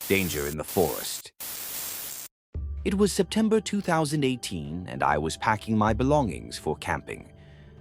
Danger in the Forest. It was September 2018, and I was packing my belongings for camping.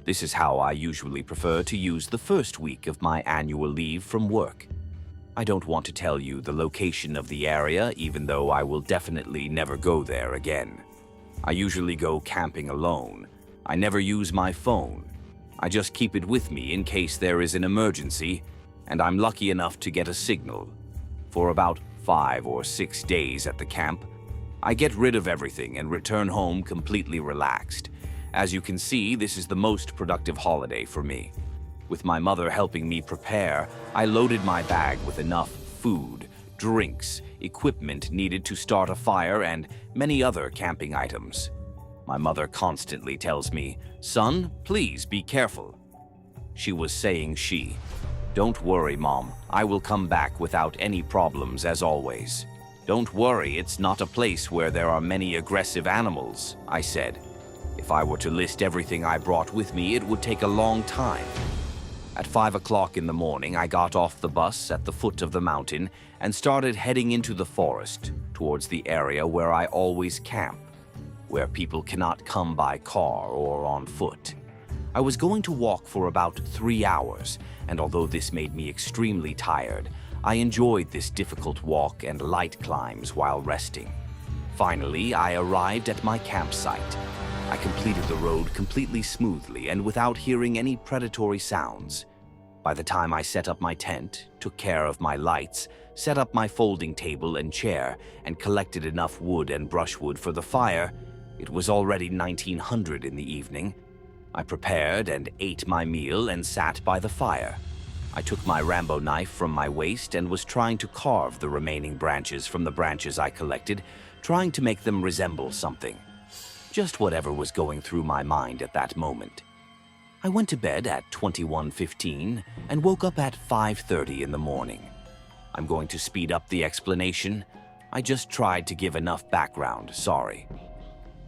This is how I usually prefer to use the first week of my annual leave from work. I don't want to tell you the location of the area, even though I will definitely never go there again. I usually go camping alone. I never use my phone. I just keep it with me in case there is an emergency, and I'm lucky enough to get a signal. For about 5 or 6 days at the camp, I get rid of everything and return home completely relaxed. As you can see, this is the most productive holiday for me. With my mother helping me prepare, I loaded my bag with enough food, drinks, equipment needed to start a fire, and many other camping items. My mother constantly tells me, "Son, please be careful." She was saying "Don't worry, Mom. I will come back without any problems as always." "Don't worry, it's not a place where there are many aggressive animals," I said. If I were to list everything I brought with me, it would take a long time. At 5 o'clock in the morning, I got off the bus at the foot of the mountain and started heading into the forest, towards the area where I always camp, where people cannot come by car or on foot. I was going to walk for about 3 hours, and although this made me extremely tired, I enjoyed this difficult walk and light climbs while resting. Finally, I arrived at my campsite. I completed the road completely smoothly and without hearing any predatory sounds. By the time I set up my tent, took care of my lights, set up my folding table and chair, and collected enough wood and brushwood for the fire, it was already 1900 in the evening. I prepared and ate my meal and sat by the fire. I took my Rambo knife from my waist and was trying to carve the remaining branches from the branches I collected, trying to make them resemble something. Just whatever was going through my mind at that moment. I went to bed at 21:15 and woke up at 5:30 in the morning. I'm going to speed up the explanation. I just tried to give enough background, sorry.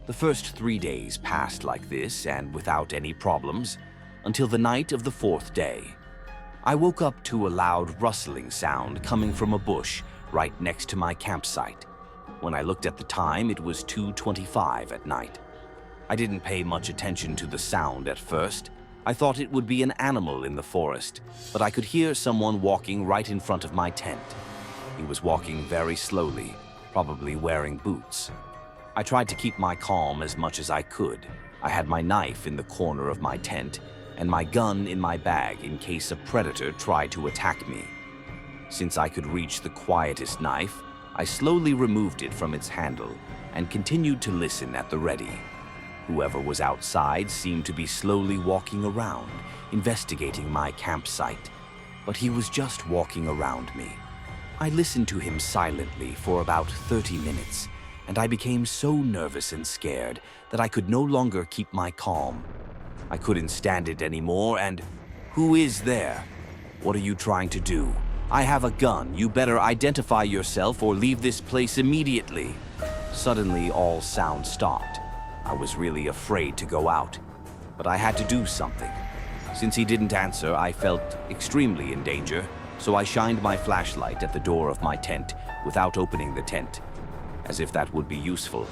The first 3 days passed like this and without any problems, until the night of the 4th day. I woke up to a loud rustling sound coming from a bush right next to my campsite. When I looked at the time, it was 2:25 at night. I didn't pay much attention to the sound at first. I thought it would be an animal in the forest, but I could hear someone walking right in front of my tent. He was walking very slowly, probably wearing boots. I tried to keep my calm as much as I could. I had my knife in the corner of my tent and my gun in my bag in case a predator tried to attack me. Since I could reach the quietest knife, I slowly removed it from its handle and continued to listen at the ready. Whoever was outside seemed to be slowly walking around, investigating my campsite, but he was just walking around me. I listened to him silently for about 30 minutes, and I became so nervous and scared that I could no longer keep my calm. I couldn't stand it anymore, and "Who is there? What are you trying to do? I have a gun. You better identify yourself or leave this place immediately." Suddenly, all sound stopped. I was really afraid to go out, but I had to do something. Since he didn't answer, I felt extremely in danger, so I shined my flashlight at the door of my tent without opening the tent, as if that would be useful.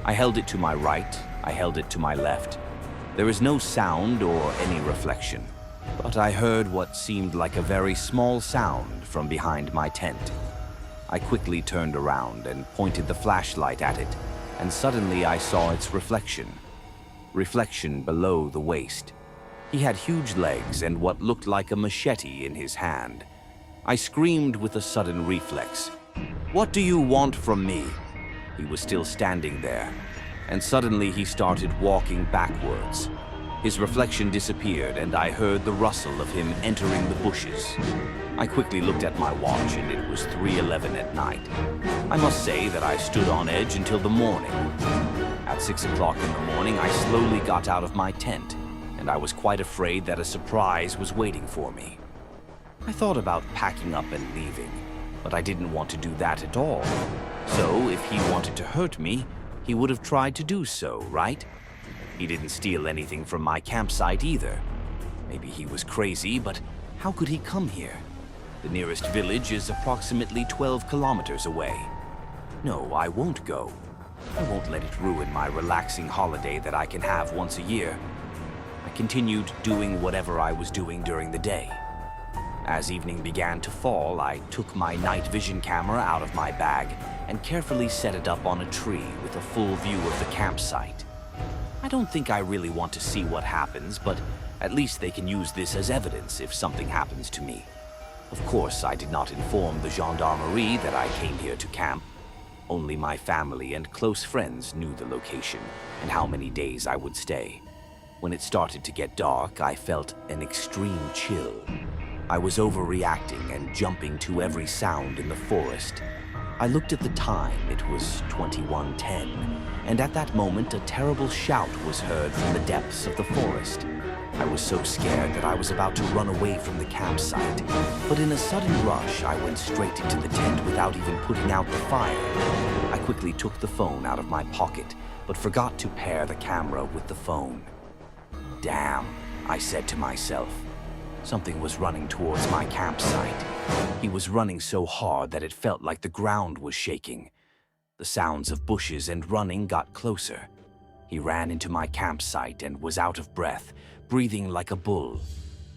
I held it to my right, I held it to my left. There is no sound or any reflection, but I heard what seemed like a very small sound from behind my tent. I quickly turned around and pointed the flashlight at it, and suddenly I saw its reflection below the waist. He had huge legs and what looked like a machete in his hand. I screamed with a sudden reflex, "What do you want from me?" He was still standing there, and suddenly he started walking backwards. His reflection disappeared, and I heard the rustle of him entering the bushes. I quickly looked at my watch, and it was 3:11 at night. I must say that I stood on edge until the morning. At 6 o'clock in the morning, I slowly got out of my tent, and I was quite afraid that a surprise was waiting for me. I thought about packing up and leaving, but I didn't want to do that at all. So, if he wanted to hurt me, he would have tried to do so, right? He didn't steal anything from my campsite either. Maybe he was crazy, but how could he come here? The nearest village is approximately 12 kilometers away. No, I won't go. I won't let it ruin my relaxing holiday that I can have once a year. I continued doing whatever I was doing during the day. As evening began to fall, I took my night vision camera out of my bag and carefully set it up on a tree with a full view of the campsite. I don't think I really want to see what happens, but at least they can use this as evidence if something happens to me. Of course, I did not inform the gendarmerie that I came here to camp. Only my family and close friends knew the location and how many days I would stay. When it started to get dark, I felt an extreme chill. I was overreacting and jumping to every sound in the forest. I looked at the time, it was 21:10, and at that moment a terrible shout was heard from the depths of the forest. I was so scared that I was about to run away from the campsite, but in a sudden rush I went straight into the tent without even putting out the fire. I quickly took the phone out of my pocket, but forgot to pair the camera with the phone. Damn, I said to myself. Something was running towards my campsite. He was running so hard that it felt like the ground was shaking. The sounds of bushes and running got closer. He ran into my campsite and was out of breath, breathing like a bull.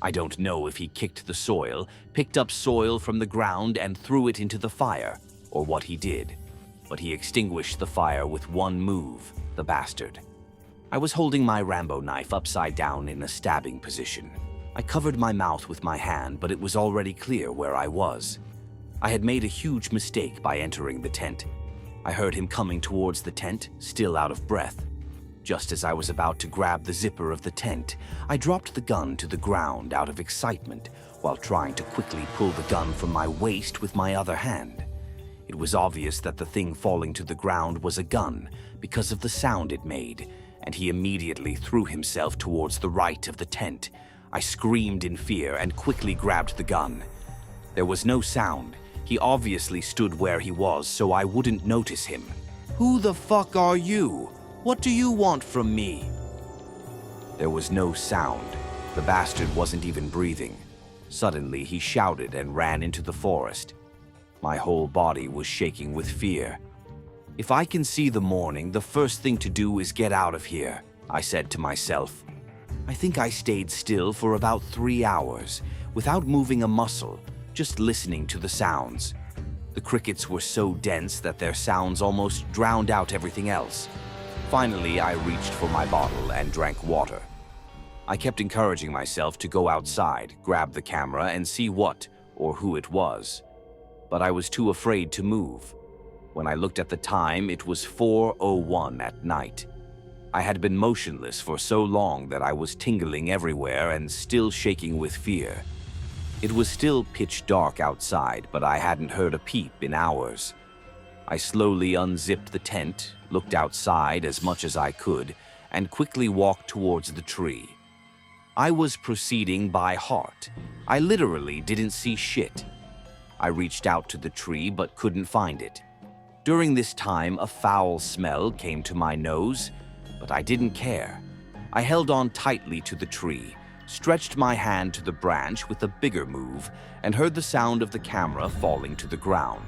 I don't know if he kicked the soil, picked up soil from the ground and threw it into the fire, or what he did. But he extinguished the fire with one move, the bastard. I was holding my Rambo knife upside down in a stabbing position. I covered my mouth with my hand, but it was already clear where I was. I had made a huge mistake by entering the tent. I heard him coming towards the tent, still out of breath. Just as I was about to grab the zipper of the tent, I dropped the gun to the ground out of excitement while trying to quickly pull the gun from my waist with my other hand. It was obvious that the thing falling to the ground was a gun because of the sound it made, and he immediately threw himself towards the right of the tent. I screamed in fear and quickly grabbed the gun. There was no sound. He obviously stood where he was, so I wouldn't notice him. "Who the fuck are you? What do you want from me?" There was no sound. The bastard wasn't even breathing. Suddenly, he shouted and ran into the forest. My whole body was shaking with fear. "If I can see the morning, the first thing to do is get out of here," I said to myself. I think I stayed still for about 3 hours, without moving a muscle, just listening to the sounds. The crickets were so dense that their sounds almost drowned out everything else. Finally, I reached for my bottle and drank water. I kept encouraging myself to go outside, grab the camera, and see what or who it was. But I was too afraid to move. When I looked at the time, it was 4:01 at night. I had been motionless for so long that I was tingling everywhere and still shaking with fear. It was still pitch dark outside, but I hadn't heard a peep in hours. I slowly unzipped the tent, looked outside as much as I could, and quickly walked towards the tree. I was proceeding by heart. I literally didn't see shit. I reached out to the tree but couldn't find it. During this time, a foul smell came to my nose, but I didn't care. I held on tightly to the tree, stretched my hand to the branch with a bigger move, and heard the sound of the camera falling to the ground.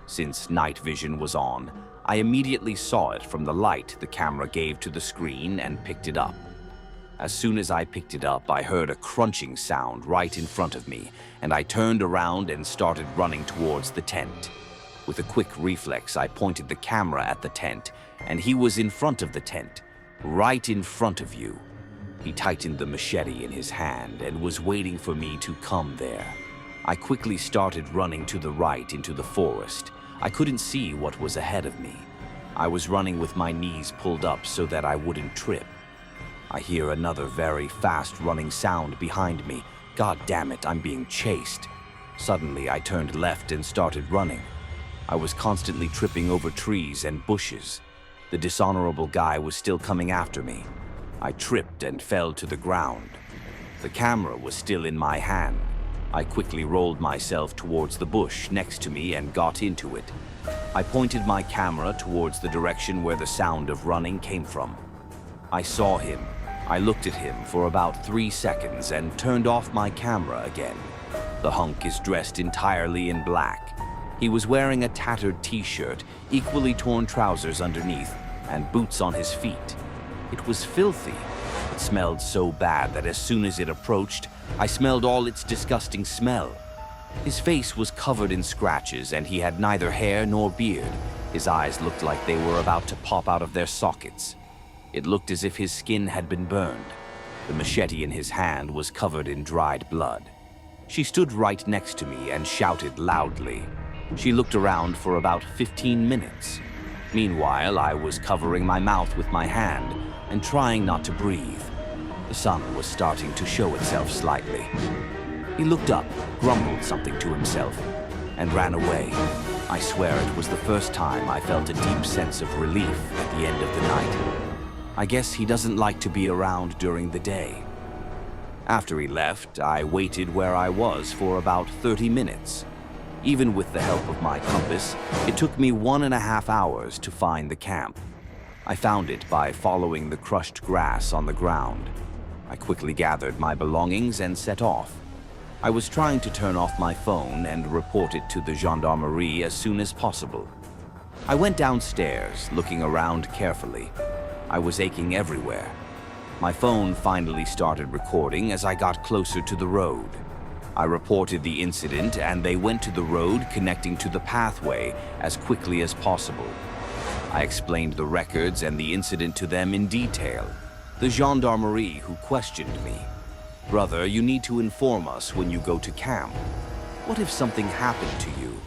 Since night vision was on, I immediately saw it from the light the camera gave to the screen and picked it up. As soon as I picked it up, I heard a crunching sound right in front of me, and I turned around and started running towards the tent. With a quick reflex, I pointed the camera at the tent, and he was in front of the tent, right in front of you. He tightened the machete in his hand and was waiting for me to come there. I quickly started running to the right into the forest. I couldn't see what was ahead of me. I was running with my knees pulled up so that I wouldn't trip. I hear another very fast running sound behind me. God damn it, I'm being chased. Suddenly, I turned left and started running. I was constantly tripping over trees and bushes. The dishonorable guy was still coming after me. I tripped and fell to the ground. The camera was still in my hand. I quickly rolled myself towards the bush next to me and got into it. I pointed my camera towards the direction where the sound of running came from. I saw him. I looked at him for about 3 seconds and turned off my camera again. The hunk is dressed entirely in black. He was wearing a tattered t-shirt, equally torn trousers underneath, and boots on his feet. It was filthy. It smelled so bad that as soon as it approached, I smelled all its disgusting smell. His face was covered in scratches, and he had neither hair nor beard. His eyes looked like they were about to pop out of their sockets. It looked as if his skin had been burned. The machete in his hand was covered in dried blood. She stood right next to me and shouted loudly. She looked around for about 15 minutes. Meanwhile, I was covering my mouth with my hand and trying not to breathe. The sun was starting to show itself slightly. He looked up, grumbled something to himself, and ran away. I swear it was the first time I felt a deep sense of relief at the end of the night. I guess he doesn't like to be around during the day. After he left, I waited where I was for about 30 minutes. Even with the help of my compass, it took me 1.5 hours to find the camp. I found it by following the crushed grass on the ground. I quickly gathered my belongings and set off. I was trying to turn off my phone and report it to the gendarmerie as soon as possible. I went downstairs, looking around carefully. I was aching everywhere. My phone finally started recording as I got closer to the road. I reported the incident, and they went to the road connecting to the pathway as quickly as possible. I explained the records and the incident to them in detail. The gendarmerie who questioned me. "Brother, you need to inform us when you go to camp. What if something happened to you?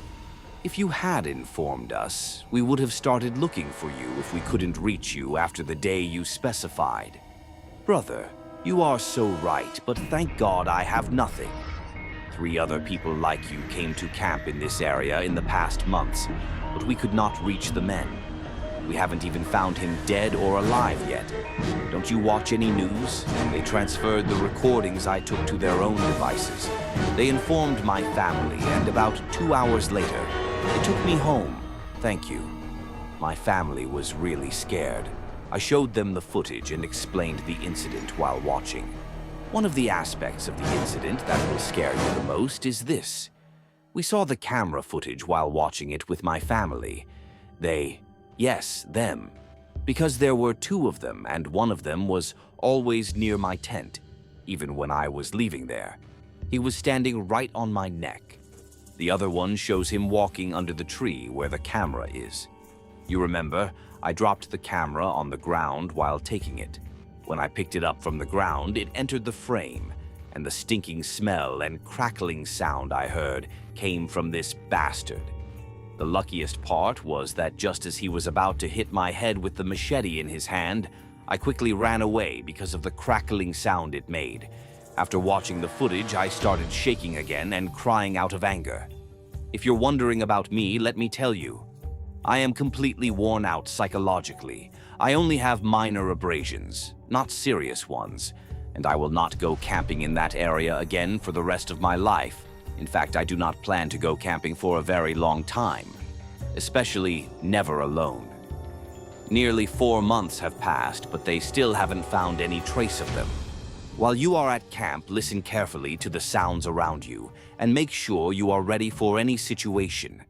If you had informed us, we would have started looking for you if we couldn't reach you after the day you specified. Brother, you are so right, but thank God I have nothing. 3 other people like you came to camp in this area in the past months, but we could not reach the men. We haven't even found him dead or alive yet. Don't you watch any news?" They transferred the recordings I took to their own devices. They informed my family, and about 2 hours later, they took me home. Thank you. My family was really scared. I showed them the footage and explained the incident while watching. One of the aspects of the incident that will scare you the most is this. We saw the camera footage while watching it with my family. Yes, them. Because there were 2 of them, and one of them was always near my tent, even when I was leaving there. He was standing right on my neck. The other one shows him walking under the tree where the camera is. You remember, I dropped the camera on the ground while taking it. When I picked it up from the ground, it entered the frame, and the stinking smell and crackling sound I heard came from this bastard. The luckiest part was that just as he was about to hit my head with the machete in his hand, I quickly ran away because of the crackling sound it made. After watching the footage, I started shaking again and crying out of anger. If you're wondering about me, let me tell you. I am completely worn out psychologically. I only have minor abrasions, not serious ones, and I will not go camping in that area again for the rest of my life. In fact, I do not plan to go camping for a very long time, especially never alone. Nearly 4 months have passed, but they still haven't found any trace of them. While you are at camp, listen carefully to the sounds around you and make sure you are ready for any situation.